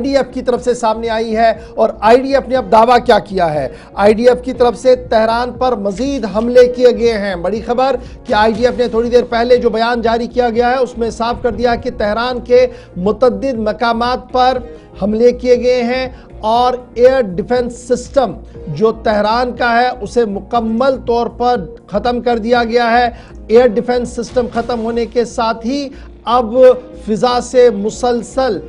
IDF کی طرف سے سامنے آئی ہے، اور IDF نے اب دعویٰ کیا کیا ہے؟ IDF کی طرف سے تہران پر مزید حملے کیے گئے ہیں۔ بڑی خبر کہ IDF نے تھوڑی دیر پہلے جو بیان جاری کیا گیا ہے اس میں صاف کر دیا کہ تہران کے متعدد مقامات پر حملے کیے گئے ہیں، اور ایئر ڈیفنس سسٹم جو تہران کا ہے اسے مکمل طور پر ختم کر دیا گیا ہے۔ ایئر ڈیفنس سسٹم ختم ہونے کے ساتھ ہی اب فضا سے مسلسل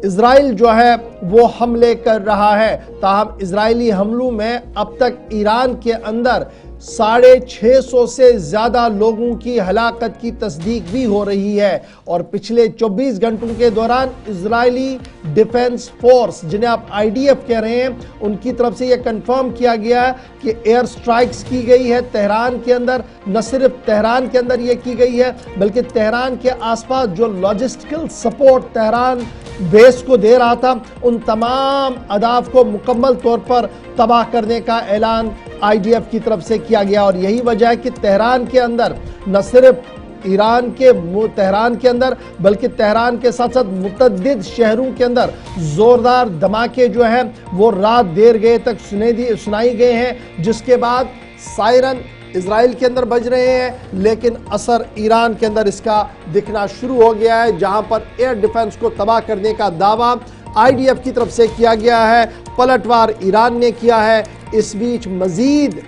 اسرائیل جو ہے وہ حملے کر رہا ہے۔ تاہم اسرائیلی حملوں میں اب تک ایران کے اندر 650 سے زیادہ لوگوں کی ہلاکت کی تصدیق بھی ہو رہی ہے، اور پچھلے 24 گھنٹوں کے دوران اسرائیلی ڈیفنس فورس جنہیں آپ IDF کہہ رہے ہیں ان کی طرف سے یہ کنفرم کیا گیا ہے کہ ایئر سٹرائکس کی گئی ہے تہران کے اندر۔ نہ صرف تہران کے اندر یہ کی گئی ہے بلکہ تہران کے آس پاس جو لاجسٹیکل سپورٹ تہران بیس کو دے رہا تھا ان تمام اہداف کو مکمل طور پر تباہ کرنے کا اعلان IDF کی طرف سے کیا گیا، اور یہی وجہ ہے کہ تہران کے اندر نہ صرف ایران کے تہران کے اندر بلکہ تہران کے ساتھ ساتھ متعدد شہروں کے اندر زوردار دھماکے جو ہیں وہ رات دیر گئے تک سنائی گئے ہیں، جس کے بعد سائرن اسرائیل کے اندر بج رہے ہیں، لیکن اثر ایران کے اندر اس کا دکھنا شروع ہو گیا ہے، جہاں پر ایئر ڈیفنس کو تباہ کرنے کا دعویٰ IDF کی طرف سے کیا گیا ہے، پلٹوار ایران نے کیا ہے۔ اس بیچ مزید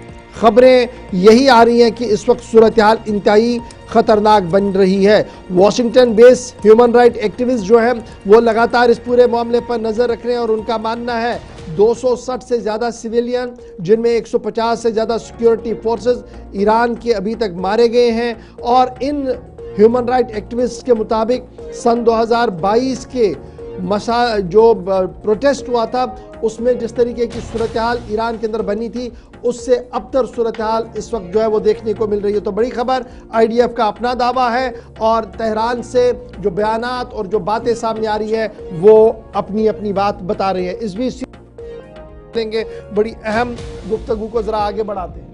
خبریں یہی آ رہی ہیں کہ اس وقت صورتحال انتہائی خطرناک بن رہی ہے۔ واشنگٹن بیس ہیومن رائٹ ایکٹیوسٹ جو ہیں وہ لگاتار اس پورے معاملے پر نظر رکھ رہے ہیں، اور ان کا ماننا ہے 260 سے زیادہ سویلین جن میں 150 سے زیادہ سیکیورٹی فورسز ایران کے ابھی تک مارے گئے ہیں، اور ان ہیومن رائٹ ایکٹیوسٹ کے مطابق سن 2022 کے جو پروٹیسٹ ہوا تھا اس میں جس طریقے کی صورتحال ایران کے اندر بنی تھی اس سے ابتر صورتحال اس وقت جو ہے وہ دیکھنے کو مل رہی ہے۔ تو بڑی خبر IDF کا اپنا دعویٰ ہے، اور تہران سے جو بیانات اور جو باتیں سامنے آ رہی ہے وہ اپنی اپنی بات بتا رہی ہے۔ اس بھی دیں گے بڑی اہم گفتگو کو ذرا آگے بڑھاتے ہیں۔